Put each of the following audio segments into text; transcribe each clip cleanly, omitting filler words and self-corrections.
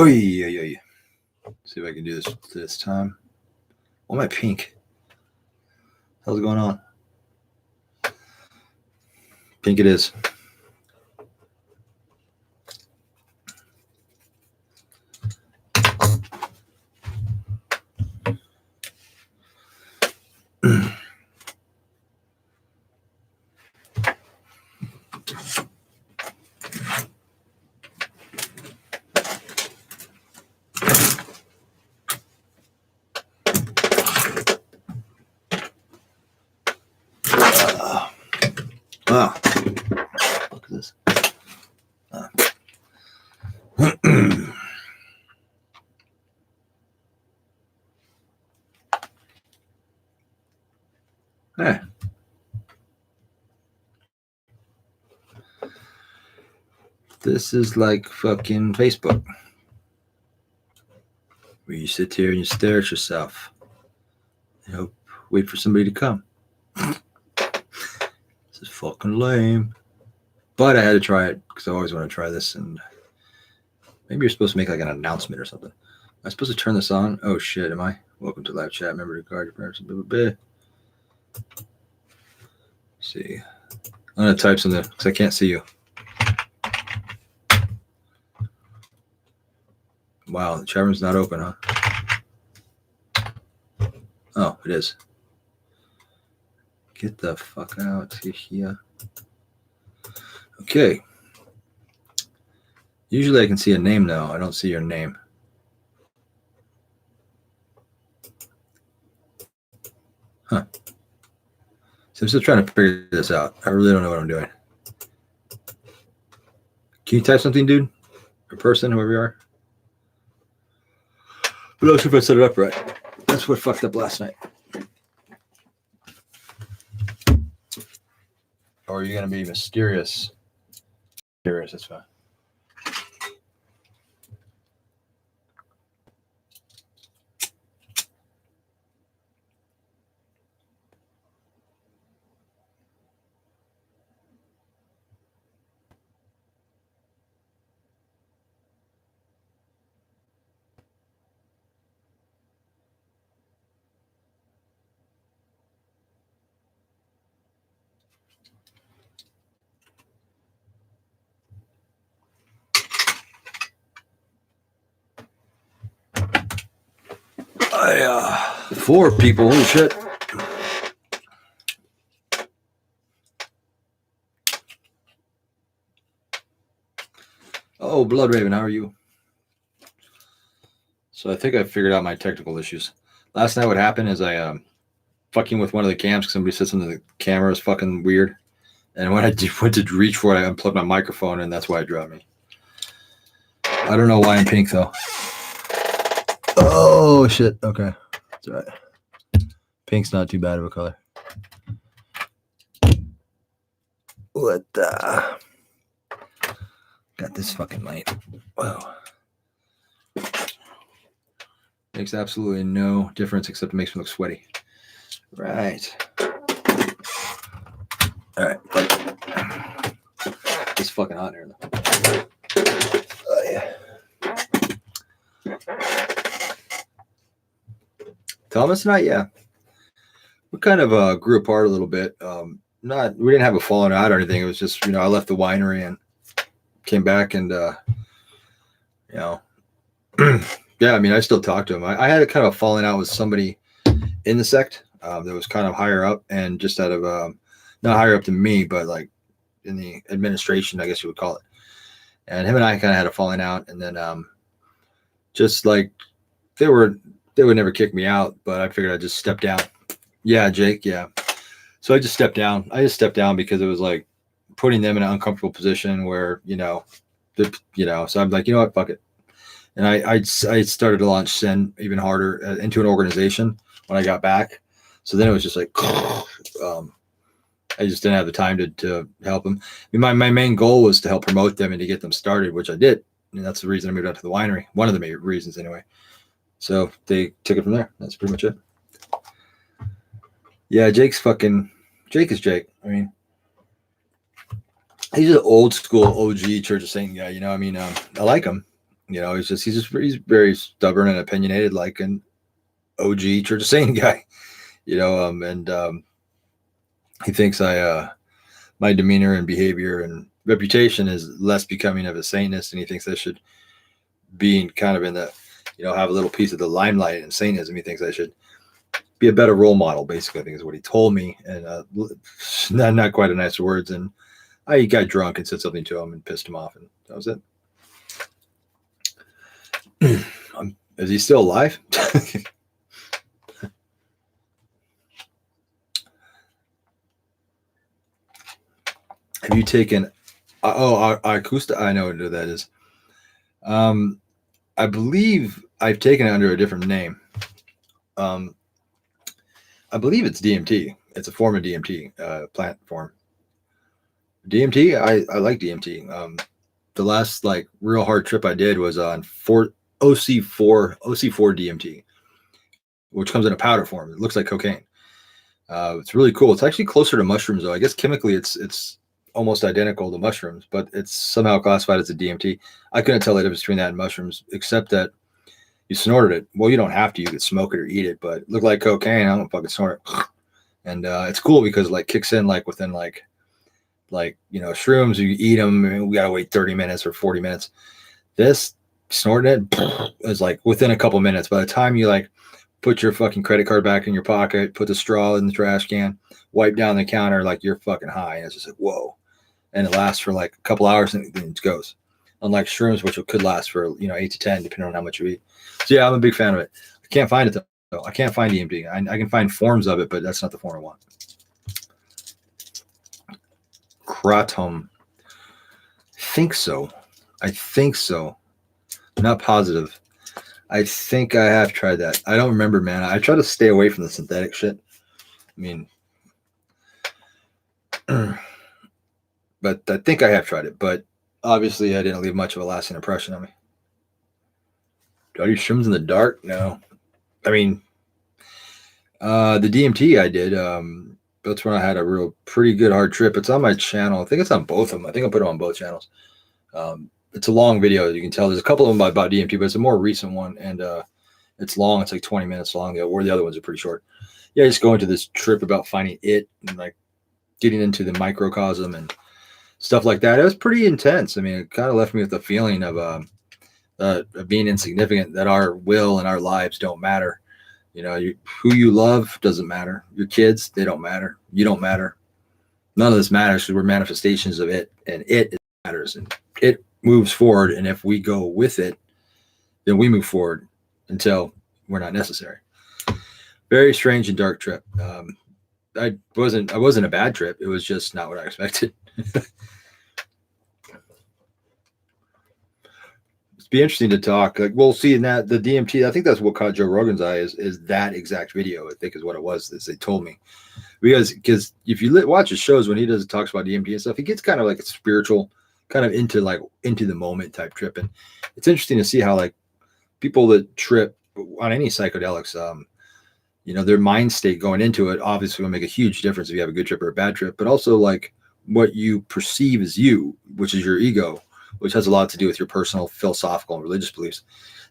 Oh yeah. See if I can do this time. Why am I pink? How's going on? Pink it is. Look at this. Hey. This is like fucking Facebook. Where you sit here and you stare at yourself. And wait for somebody to come. This is fucking lame. But I had to try it because I always want to try this. And maybe you're supposed to make like an announcement or something. Am I supposed to turn this on? Oh shit, am I? Welcome to live chat. Remember to guard your parents. See. I'm going to type something because I can't see you. Wow, the chat room's not open, huh? Oh, it is. Get the fuck out of here. Okay. Usually I can see a name now. I don't see your name. Huh. So I'm still trying to figure this out. I really don't know what I'm doing. Can you type something, dude? Or person, whoever you are? But not sure if I set it up right. That's what fucked up last night. Or are you going to be mysterious? Mysterious, that's fine. Four people, holy shit. Oh, Blood Raven, how are you? So I think I figured out my technical issues. Last night what happened is I fucking with one of the cams because somebody said something the camera is fucking weird. And when I went to reach for it, I unplugged my microphone and that's why it dropped me. I don't know why I'm pink though. Oh shit, okay. That's all right. Pink's not too bad of a color. What the? Got this fucking light. Wow. Makes absolutely no difference except it makes me look sweaty. Right. All right. It's fucking hot in here though. Oh yeah. Thomas and I, yeah. We kind of grew apart a little bit. We didn't have a falling out or anything. It was just, I left the winery and came back and, yeah, I mean, I still talk to him. I had a kind of falling out with somebody in the sect that was kind of higher up and just out of, not higher up than me, but like in the administration, I guess you would call it. And him and I kind of had a falling out. And then just like they would never kick me out, but I figured I'd just step down. Yeah, Jake. Yeah. So I just stepped down. Because it was like putting them in an uncomfortable position where, so I'm like, you know what, fuck it. And I started to launch Sin even harder into an organization when I got back. So then it was just like, I just didn't have the time to help them. I mean, my main goal was to help promote them and to get them started, which I did. And that's the reason I moved out to the winery. One of the main reasons anyway. So they took it from there. That's pretty much it. Yeah, Jake is Jake. I mean, he's an old school OG Church of Satan guy. I like him. You know, he's very stubborn and opinionated, like an OG Church of Satan guy. You know, he thinks my demeanor and behavior and reputation is less becoming of a Satanist, and he thinks I should be in kind of in the, you know, have a little piece of the limelight in Satanism. He thinks I should be a better role model, basically, I think is what he told me. And not quite a nice words. And I got drunk and said something to him and pissed him off, and that was it. Is he still alive? Have you taken Acosta? I know what that is. I believe I've taken it under a different name. I believe it's DMT. It's a form of DMT, plant form. DMT, I like DMT. The last like real hard trip I did was on OC4 DMT, which comes in a powder form. It looks like cocaine. It's really cool. It's actually closer to mushrooms, though. I guess chemically it's almost identical to mushrooms, but it's somehow classified as a DMT. I couldn't tell the difference between that and mushrooms, except that you snorted it. Well, you don't have to. You could smoke it or eat it, but it looked like cocaine. I'm gonna fucking snort it. And it's cool because like kicks in like within like you know, shrooms, you eat them, and we gotta wait 30 minutes or 40 minutes. This snorting it is like within a couple minutes. By the time you like put your fucking credit card back in your pocket, put the straw in the trash can, wipe down the counter, like you're fucking high. And it's just like, whoa. And it lasts for like a couple hours and then it goes. Unlike shrooms, which could last for, you know, 8 to 10, depending on how much you eat. So yeah, I'm a big fan of it. I can't find it though. I can't find DMT. I can find forms of it, but that's not the form I want. Kratom. I think so. Not positive. I think I have tried that. I don't remember, man. I try to stay away from the synthetic shit. I mean, but I think I have tried it. But obviously, I didn't leave much of a lasting impression on me. Do I do shrooms in the dark? No. I mean, the DMT I did. That's when I had a pretty good hard trip. It's on my channel. I think it's on both of them. I think I put it on both channels. It's a long video. You can tell there's a couple of them about DMT, but it's a more recent one. And it's long. It's like 20 minutes long. Where the other ones are pretty short. Yeah, just going to this trip about finding it and like getting into the microcosm and stuff like that. It was pretty intense. I mean, it kind of left me with the feeling of being insignificant, that our will and our lives don't matter. You know, who you love doesn't matter. Your kids, they don't matter. You don't matter. None of this matters because we're manifestations of it, and it matters, and it moves forward. And if we go with it, then we move forward until we're not necessary. Very strange and dark trip. I wasn't a bad trip. It was just not what I expected. Be interesting to talk. Like we'll see in that the DMT. I think that's what caught Joe Rogan's eye is that exact video. I think is what it was. As they told me, because if you watch his shows when he talks about DMT and stuff, he gets kind of like a spiritual, kind of into the moment type trip. And it's interesting to see how like people that trip on any psychedelics, you know, their mind state going into it obviously will make a huge difference if you have a good trip or a bad trip. But also like what you perceive as you, which is your ego, which has a lot to do with your personal philosophical and religious beliefs,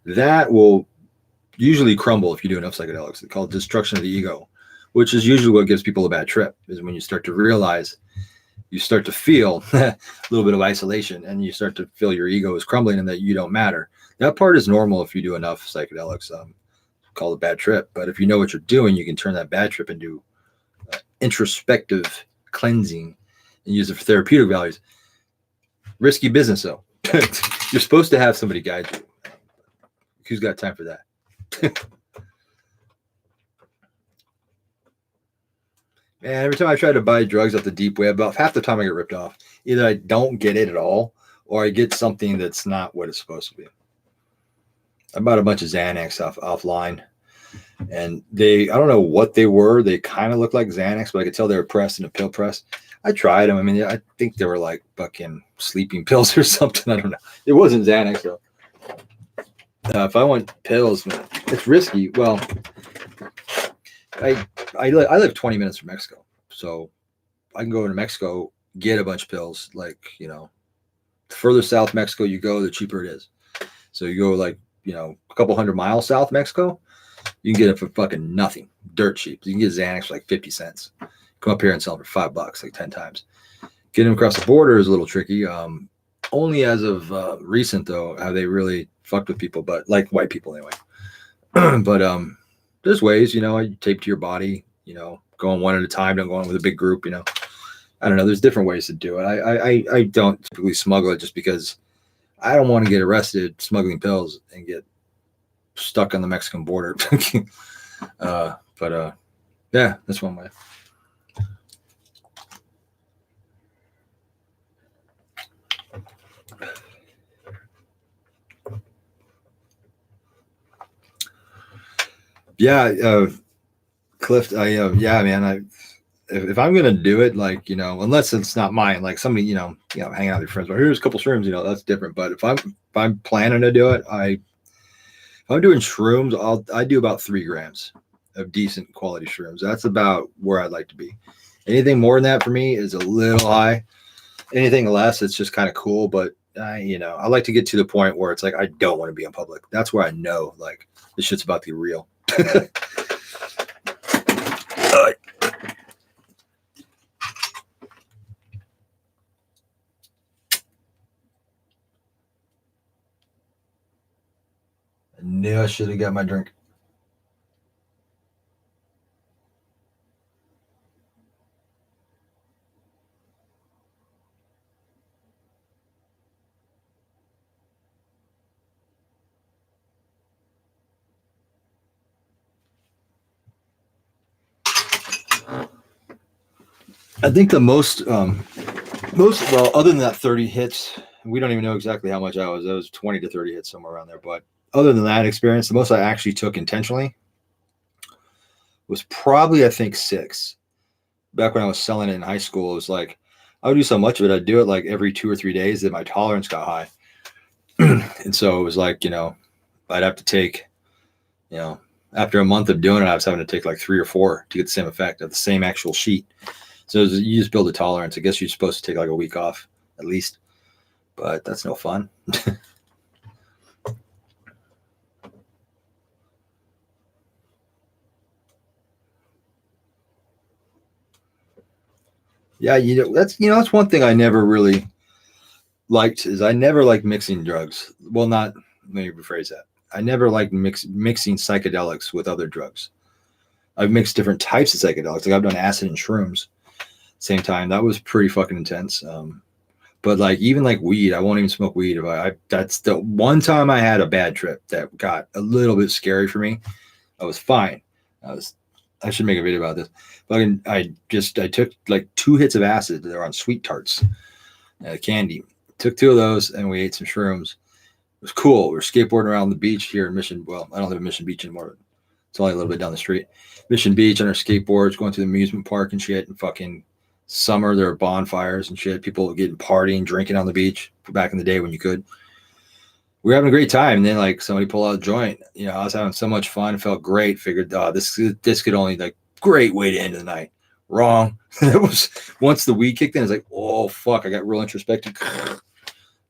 that will usually crumble if you do enough psychedelics. They call it destruction of the ego, which is usually what gives people a bad trip, is when you start to realize, you start to feel a little bit of isolation, and you start to feel your ego is crumbling and that you don't matter. That part is normal if you do enough psychedelics. Called a bad trip. But if you know what you're doing, you can turn that bad trip into introspective cleansing and use it for therapeutic values. Risky business, though. You're supposed to have somebody guide you. Who's got time for that? Man, every time I try to buy drugs off the deep web, about half the time I get ripped off. Either I don't get it at all, or I get something that's not what it's supposed to be. I bought a bunch of Xanax offline, and I don't know what they were. They kind of looked like Xanax, but I could tell they were pressed in a pill press. I tried them. I mean, I think they were like fucking sleeping pills or something. I don't know. It wasn't Xanax though. If I want pills, man, it's risky. Well, I live 20 minutes from Mexico, so I can go to Mexico, get a bunch of pills. Like, you know, the further south Mexico you go, the cheaper it is. So you go like, a couple 100 miles south of Mexico, you can get it for fucking nothing, dirt cheap. You can get Xanax for like 50 cents. Come up here and sell them for $5, like 10 times. Getting them across the border is a little tricky. Only as of recent though have they really fucked with people, but like white people anyway. But there's ways, you tape to your body, going one at a time, don't go on with a big group, I don't know. There's different ways to do it. I don't typically smuggle it just because I don't want to get arrested smuggling pills and get stuck on the Mexican border. But yeah, that's one way. Yeah, Cliff. Yeah, man. If I'm gonna do it, like unless it's not mine, like somebody hanging out with your friends. Well, here's a couple shrooms. That's different. But if I'm planning to do it, if I'm doing shrooms, I do about 3 grams of decent quality shrooms. That's about where I'd like to be. Anything more than that for me is a little high. Anything less, it's just kind of cool. But I like to get to the point where it's like I don't want to be in public. That's where I know like this shit's about to be real. I knew I should have got my drink. I think the most well, other than that 30 hits, we don't even know exactly how much I was 20 to 30 hits, somewhere around there. But other than that experience, the most I actually took intentionally was probably, I think, 6. Back when I was selling it in high school, it was like I would do so much of it. I'd do it like every 2 or 3 days that my tolerance got high. And so it was like, I'd have to take, after a month of doing it, I was having to take like 3 or 4 to get the same effect of the same actual sheet. So you just build a tolerance. I guess you're supposed to take like a week off at least, but that's no fun. Yeah, that's one thing I never really liked is I never liked mixing drugs. Well, let me rephrase that. I never liked mixing psychedelics with other drugs. I've mixed different types of psychedelics. Like I've done acid and shrooms. Same time, that was pretty fucking intense. But like even like weed, I won't even smoke weed. That's the one time I had a bad trip that got a little bit scary for me. I was fine. I should make a video about this. But I took like 2 hits of acid. They're on sweet tarts, candy. Took 2 of those and we ate some shrooms. It was cool. We were skateboarding around the beach here in Mission. Well, I don't live in Mission Beach anymore. It's only a little bit down the street. Mission Beach on our skateboards, going to the amusement park and shit. And fucking summer, there were bonfires and shit. People getting partying, drinking on the beach back in the day when you could. We were having a great time. And then like somebody pulled out a joint. I was having so much fun. Felt great. Figured, this could only like great way to end the night. Wrong. It was once the weed kicked in, it's like, oh fuck, I got real introspective.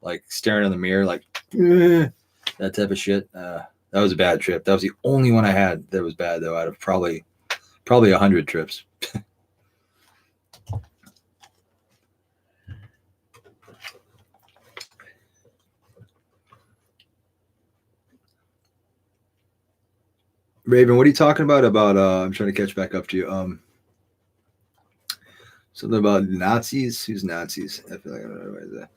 Like staring in the mirror, like that type of shit. That was a bad trip. That was the only one I had that was bad though, out of probably 100 trips. Raven, what are you talking about? I'm trying to catch back up to you. Something about Nazis. Who's Nazis? I feel like I don't know what that.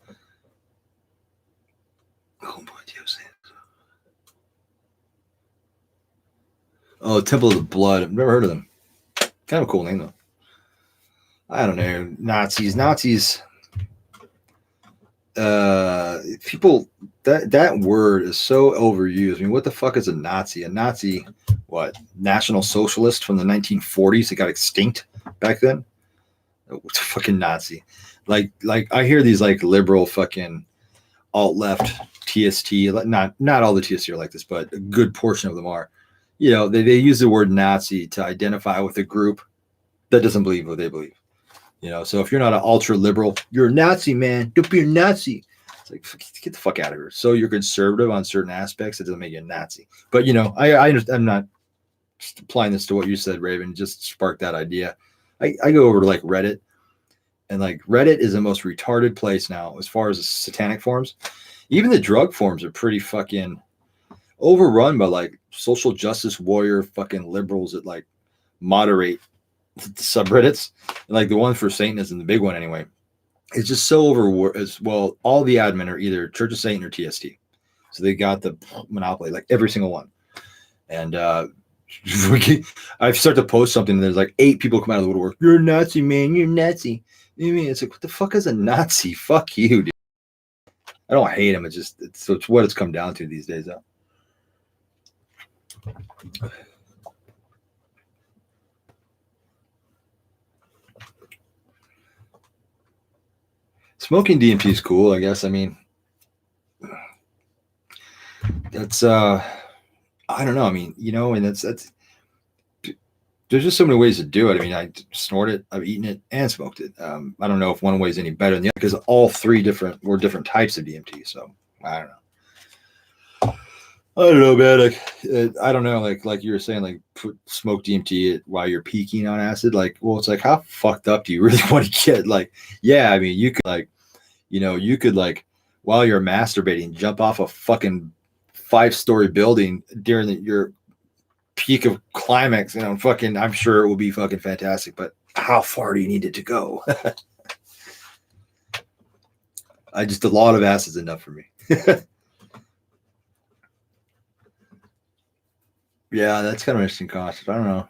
Oh, Temple of the Blood. I've never heard of them. Kind of a cool name though. I don't know. Nazis. People, that word is so overused. I mean, what the fuck is a Nazi? A Nazi, what? National Socialist from the 1940s that got extinct back then? What's a fucking Nazi? Like I hear these like liberal fucking alt-left TST, not all the TST are like this, but a good portion of them are. They use the word Nazi to identify with a group that doesn't believe what they believe. So if you're not an ultra liberal, you're a Nazi, man. Don't be a Nazi. It's like, get the fuck out of here. So you're conservative on certain aspects. It doesn't make you a Nazi. But, you know, I understand. I'm not just applying this to what you said, Raven. Just sparked that idea. I go over to like Reddit, and like Reddit is the most retarded place now as far as the satanic forums. Even the drug forums are pretty fucking overrun by like social justice warrior fucking liberals that like moderate the subreddits. Like the one for Satanism, the big one anyway. It's just so over as well. All the admin are either Church of Satan or TST. So they got the monopoly, like every single one. And I start to post something, and there's like 8 people come out of the woodwork. You're a Nazi, man. You're a Nazi. You know what I mean? It's like, what the fuck is a Nazi? Fuck you, dude. I don't hate him. It's just, it's what it's come down to these days, though. Smoking DMT is cool, I guess. I mean, that's I don't know. I mean, you know, and that's there's just so many ways to do it. I mean, I snort it, I've eaten it, and smoked it. I don't know if one way is any better than the other because all 3 were different types of DMT. So I don't know. I don't know, man. Like, I don't know. Like you were saying, like smoke DMT while you're peaking on acid. Like, well, it's like, how fucked up do you really want to get? Like, yeah, I mean, you could like, you know, you could like while you're masturbating, jump off a fucking 5-story building during your peak of climax. You know, fucking, I'm sure it will be fucking fantastic. But how far do you need it to go? A lot of acid's enough for me. Yeah, that's kind of an interesting concept. I don't know.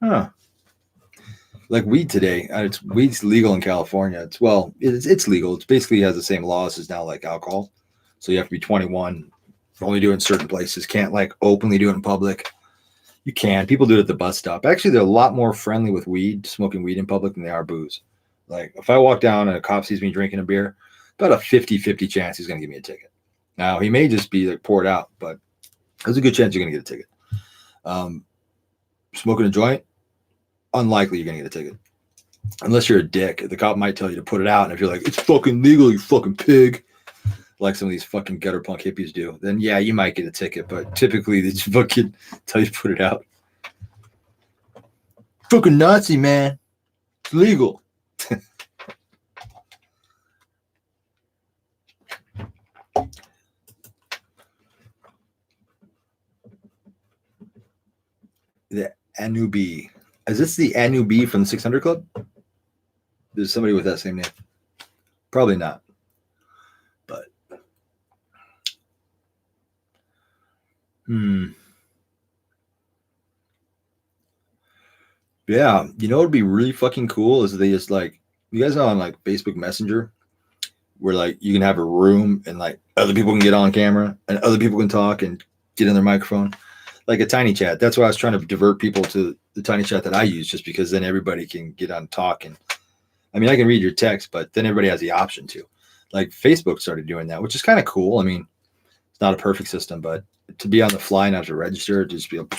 Huh. Like weed today, weed's legal in California. It's legal. It basically has the same laws as now like alcohol. So you have to be 21, only do it in certain places. Can't like openly do it in public. You can. People do it at the bus stop. Actually, they're a lot more friendly with smoking weed in public than they are booze. Like if I walk down and a cop sees me drinking a beer, about a 50-50 chance he's going to give me a ticket. Now, he may just be like poured out, but there's a good chance you're going to get a ticket. Smoking a joint, unlikely you're gonna get a ticket unless you're a dick. The cop might tell you to put it out, and if you're like, it's fucking legal, you fucking pig, like some of these fucking gutter punk hippies do, then yeah, you might get a ticket. But typically they just fucking tell you to put it out. Fucking Nazi, man, it's legal. The Anubi. Is this the Anubi from the 600 Club? There's somebody with that same name. Probably not. But. Yeah. You know what would be really fucking cool is they just like, you guys know on like Facebook Messenger where like you can have a room and like other people can get on camera and other people can talk and get in their microphone. Like a tiny chat. That's why I was trying to divert people to the tiny chat that I use, just because then everybody can get on and talk. And I mean, I can read your text, but then everybody has the option to. Like Facebook started doing that, which is kind of cool. I mean, it's not a perfect system, but to be on the fly, not to register, just be like,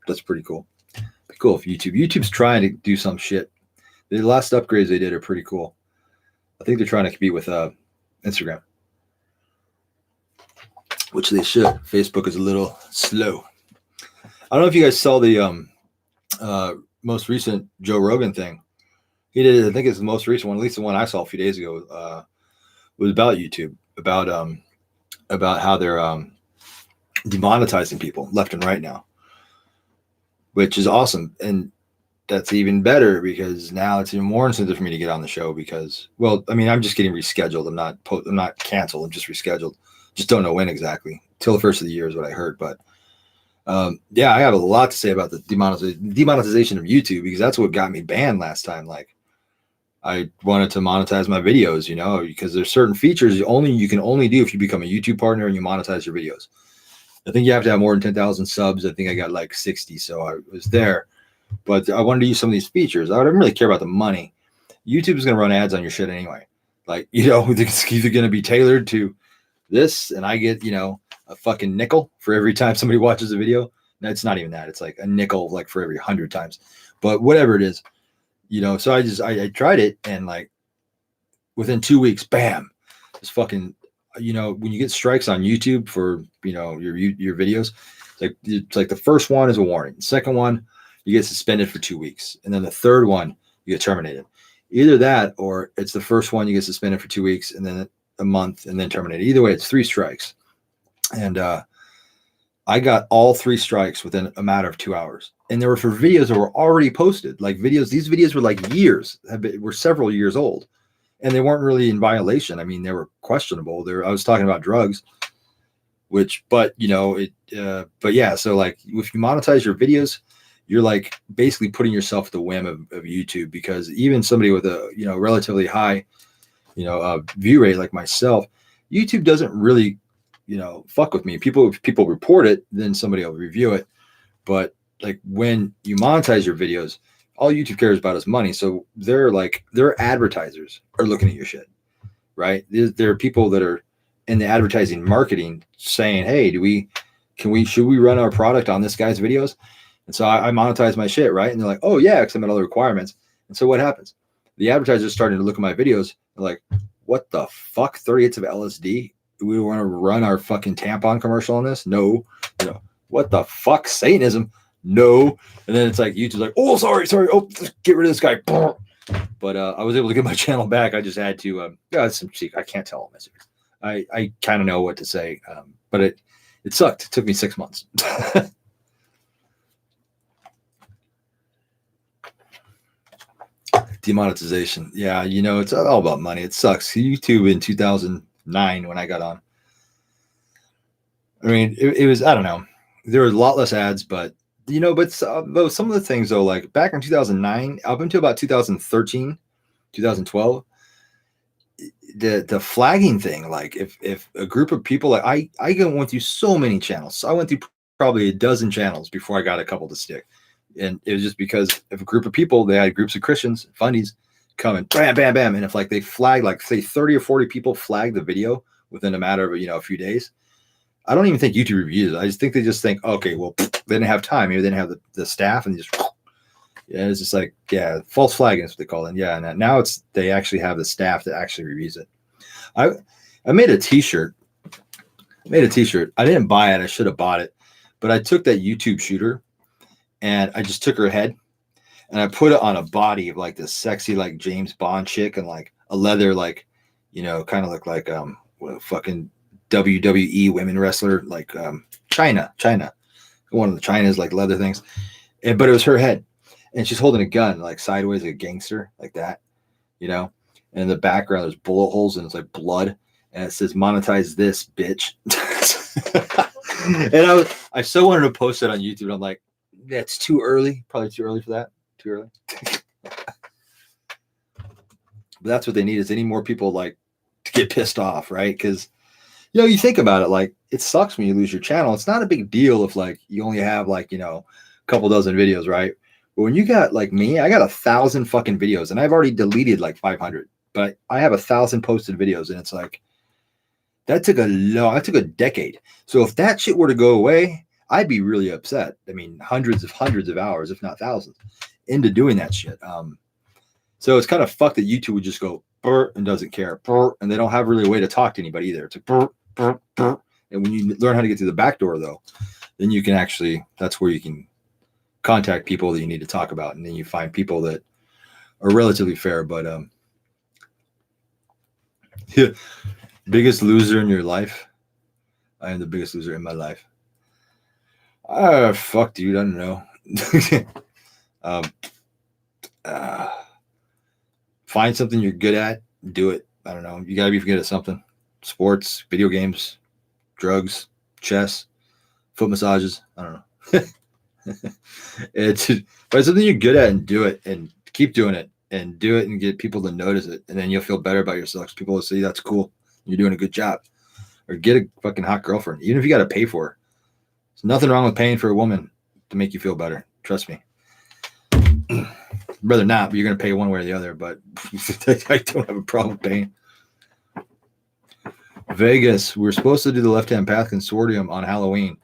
that's pretty cool. Be cool if YouTube's trying to do some shit. The last upgrades they did are pretty cool. I think they're trying to compete with Instagram, which they should. Facebook is a little slow. I don't know if you guys saw the most recent Joe Rogan thing. He did, I think it's the most recent one, at least the one I saw a few days ago, was about YouTube, about how they're demonetizing people left and right now, which is awesome. And that's even better because now it's even more incentive for me to get on the show because, well, I mean, I'm just getting rescheduled. I'm not canceled. I'm just rescheduled. Just don't know when exactly. Till the first of the year is what I heard, but. Yeah, I have a lot to say about the demonetization of YouTube because that's what got me banned last time. Like, I wanted to monetize my videos, you know, because there's certain features you can only do if you become a YouTube partner and you monetize your videos. I think you have to have more than 10,000 subs. I think I got like 60, so I was there. But I wanted to use some of these features. I don't really care about the money. YouTube is going to run ads on your shit anyway. Like, you know, it's either going to be tailored to this, and I get, you know, a fucking nickel for every time somebody watches a video. No, it's not even that. It's like a nickel like for every 100 times. But whatever it is, you know, so I tried it and like within 2 weeks, bam, this fucking when you get strikes on YouTube for, your videos, it's like the first one is a warning. The second one, you get suspended for 2 weeks. And then the third one, you get terminated. Either that, or it's the first one, you get suspended for 2 weeks and then a month and then terminated. Either way, it's 3 strikes. And I got all 3 strikes within a matter of 2 hours. And they were for videos that were already posted. Like these videos were like were several years old. And they weren't really in violation. I mean, they were questionable. I was talking about drugs, but yeah. So like, if you monetize your videos, you're like basically putting yourself at the whim of YouTube, because even somebody with a, relatively high, view rate like myself, YouTube doesn't really, fuck with me. If people report it, then somebody will review it. But like when you monetize your videos, all YouTube cares about is money. So their advertisers are looking at your shit, right? There are people that are in the advertising marketing saying, hey, should we run our product on this guy's videos? And so I monetize my shit, right? And they're like, oh yeah, because I met all the requirements. And so what happens? The advertisers starting to look at my videos. They're like, what the fuck? 30 hits of LSD? We want to run our fucking tampon commercial on this? No. What the fuck? Satanism? No. And then it's like YouTube's like, oh, sorry. Oh, get rid of this guy. But I was able to get my channel back. I just had to. It's some cheek. I can't tell all my secrets. I kind of know what to say, but it sucked. It took me 6 months. Demonetization. Yeah, it's all about money. It sucks. YouTube in 2009 when I got on. I mean, it was, I don't know. There was a lot less ads, but some of the things though, like back in 2009 up until about 2013, 2012, the flagging thing, like if a group of people, like I went through so many channels. So I went through probably a dozen channels before I got a couple to stick. And it was just because if a group of people, they had groups of Christians, fundies, come and bam, bam, bam. And if like they flag, like say 30 or 40 people flag the video within a matter of, a few days, I don't even think YouTube reviews it. I just think they just think, okay, well, they didn't have time. Maybe they didn't have the staff, and just, yeah, it's just like, yeah, false flagging is what they call it. Yeah. And now they actually have the staff that actually reviews it. I made a t-shirt. I didn't buy it. I should have bought it, but I took that YouTube shooter and I just took her head and I put it on a body of like this sexy, like James Bond chick, and like a leather, like, kind of look like, fucking WWE women wrestler, like China, one of the China's like leather things, but it was her head, and she's holding a gun like sideways, like a gangster, like that, and in the background there's bullet holes and it's like blood, and it says monetize this bitch. And I so wanted to post it on YouTube, and I'm like, that's too early, probably too early for that, too early. But that's what they need, is they need more people like to get pissed off, right? Because you think about it, like, it sucks when you lose your channel. It's not a big deal if like you only have like, a couple dozen videos, right? But when you got like me, I got 1,000 fucking videos, and I've already deleted like 500, but I have 1,000 posted videos, and it's like, that took a decade. So if that shit were to go away, I'd be really upset. I mean, hundreds of hours, if not thousands, into doing that shit. So it's kind of fucked that YouTube would just go burr and doesn't care, burr, and they don't have really a way to talk to anybody either. It's like burr, burr, burr. And when you learn how to get through the back door, though, then you can actually, that's where you can contact people that you need to talk about, and then you find people that are relatively fair. But yeah, biggest loser in your life. I am the biggest loser in my life. Fuck, dude, I don't know. Find something you're good at, do it. I don't know. You gotta be good at something. Sports, video games, drugs, chess, foot massages. I don't know. It's find something you're good at and do it, and keep doing it, and do it and get people to notice it, and then you'll feel better about yourself. People will say that's cool. You're doing a good job. Or get a fucking hot girlfriend, even if you got to pay for her. There's nothing wrong with paying for a woman to make you feel better. Trust me. Rather not, but you're going to pay one way or the other. But I don't have a problem paying. Vegas, we're supposed to do the Left-Hand Path Consortium on Halloween.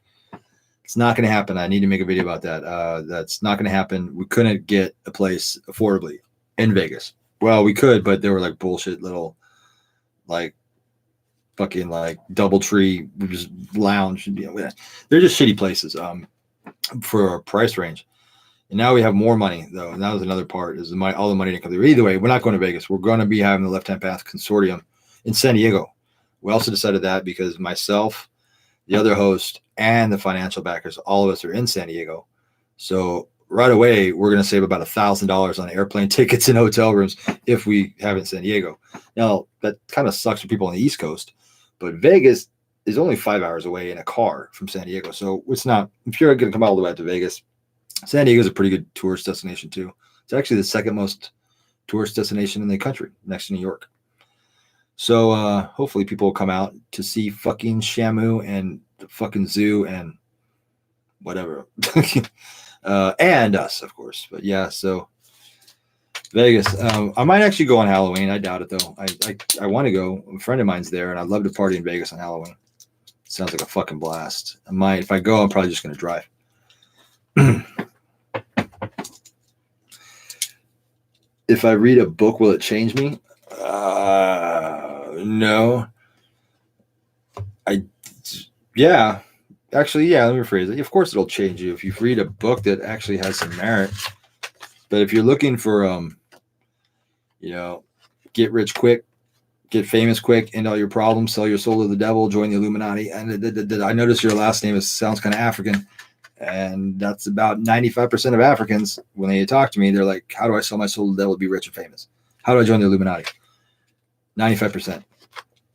It's not going to happen. I need to make a video about that. That's not going to happen. We couldn't get a place affordably in Vegas. Well, we could, but they were like bullshit little, like, fucking like DoubleTree, just lounge. They're just shitty places for our price range. And now we have more money, though. And that was another part, is all the money didn't come through. Either way, we're not going to Vegas. We're going to be having the Left Hand Path Consortium in San Diego. We also decided that because myself, the other host, and the financial backers, all of us are in San Diego. So right away, we're going to save about $1,000 on airplane tickets and hotel rooms if we have it in San Diego. Now, that kind of sucks for people on the East Coast, but Vegas is only 5 hours away in a car from San Diego. So it's not, if you're going to come all the way out to Vegas, San Diego is a pretty good tourist destination too. It's actually the second most tourist destination in the country, next to New York. So hopefully people will come out to see fucking Shamu and the fucking zoo and whatever. And us, of course. But yeah, so Vegas. I might actually go on Halloween. I doubt it though. I want to go. A friend of mine's there, and I'd love to party in Vegas on Halloween. Sounds like a fucking blast. If I go, I'm probably just going to drive. If I read a book, will it change me? No. Yeah. Actually, yeah, let me rephrase it. Of course it'll change you if you read a book that actually has some merit. But if you're looking for, get rich quick, get famous quick, end all your problems, sell your soul to the devil, join the Illuminati. And I notice your last name sounds kind of African. And that's about 95% of Africans. When they talk to me, they're like, how do I sell my soul to the devil to be rich and famous? How do I join the Illuminati? 95%.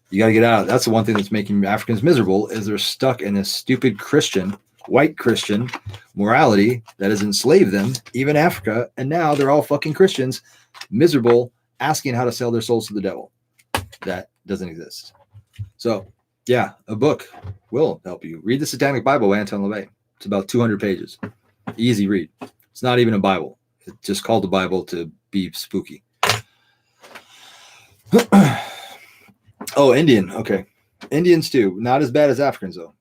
You got to get out. That's the one thing that's making Africans miserable, is they're stuck in this stupid white Christian morality that has enslaved them, even Africa. And now they're all fucking Christians, miserable, asking how to sell their souls to the devil. That doesn't exist. So yeah, a book will help you. Read the Satanic Bible by Anton LaVey. It's about 200 pages. Easy read. It's not even a Bible. It's just called the Bible to be spooky. Oh, Indian. Okay. Indians too. Not as bad as Africans though.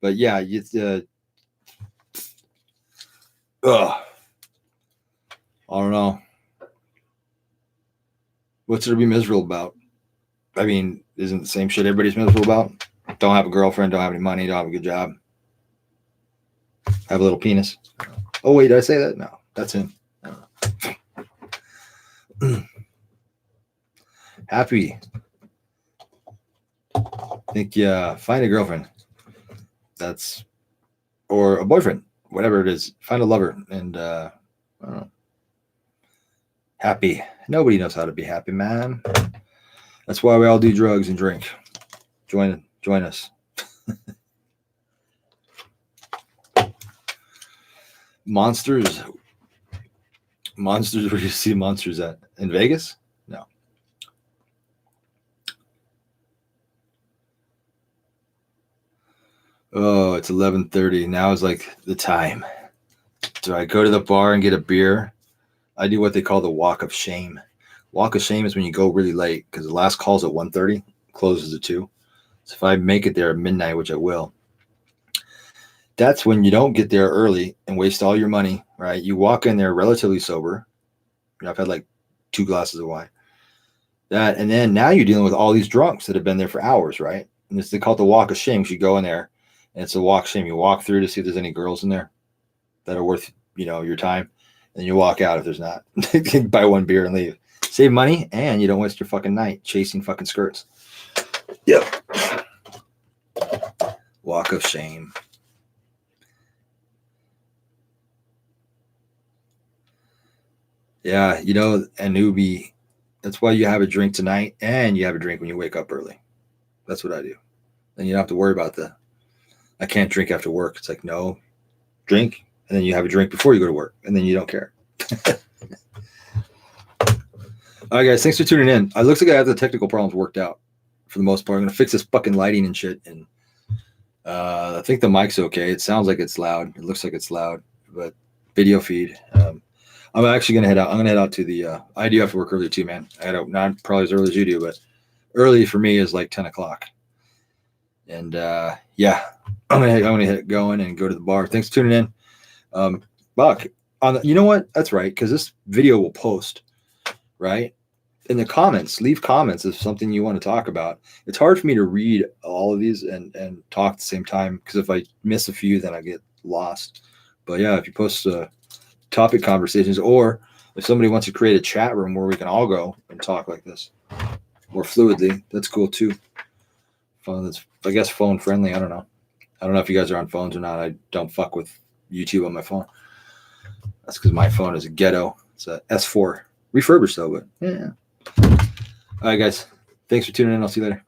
But yeah, it's I don't know. What's there to be miserable about? I mean, isn't the same shit everybody's miserable about? Don't have a girlfriend, don't have any money, don't have a good job. Have a little penis. Oh, wait, did I say that? No, that's him. I don't know. Happy. I think, find a girlfriend. Or a boyfriend, whatever it is. Find a lover and, I don't know. Happy. Nobody knows how to be happy, man. That's why we all do drugs and drink. Join us. Monsters. Where do you see monsters at? In Vegas? No. Oh, it's 11:30. Now is like the time. Do I go to the bar and get a beer? I do what they call the walk of shame. Walk of shame is when you go really late, because the last call's at 1:30, closes at 2. So if I make it there at midnight, which I will, that's when you don't get there early and waste all your money, right? You walk in there relatively sober. I've had like 2 glasses of wine. And then now you're dealing with all these drunks that have been there for hours, right? And they call it the walk of shame. You go in there, and it's a walk of shame. You walk through to see if there's any girls in there that are worth, your time. And you walk out if there's not. Buy one beer and leave. Save money, and you don't waste your fucking night chasing fucking skirts. Yep. Walk of shame. Yeah, a newbie. That's why you have a drink tonight, and you have a drink when you wake up early. That's what I do. Then you don't have to worry about I can't drink after work. It's like, no, drink, and then you have a drink before you go to work, and then you don't care. All right, guys, thanks for tuning in. It looks like I have the technical problems worked out for the most part. I'm going to fix this fucking lighting and shit, and I think the mic's okay. It sounds like it's loud. It looks like it's loud, but video feed. I'm actually going to head out. I'm going to head out to the I do have to work early too, man. I don't, not probably as early as you do, but early for me is like 10 o'clock. And yeah, I'm going to hit going and go to the bar. Thanks for tuning in. Buck, you know what? That's right, because this video will post, right? in the comments, leave comments if something you want to talk about. It's hard for me to read all of these and talk at the same time, because if I miss a few, then I get lost. But yeah, if you post topic conversations, or if somebody wants to create a chat room where we can all go and talk like this more fluidly, that's cool too. Phone that's, I guess, phone friendly. I don't know if you guys are on phones or not. I don't fuck with YouTube on my phone. That's because my phone is a ghetto. It's a S4 refurbished though, but yeah. All right, guys. Thanks for tuning in. I'll see you later.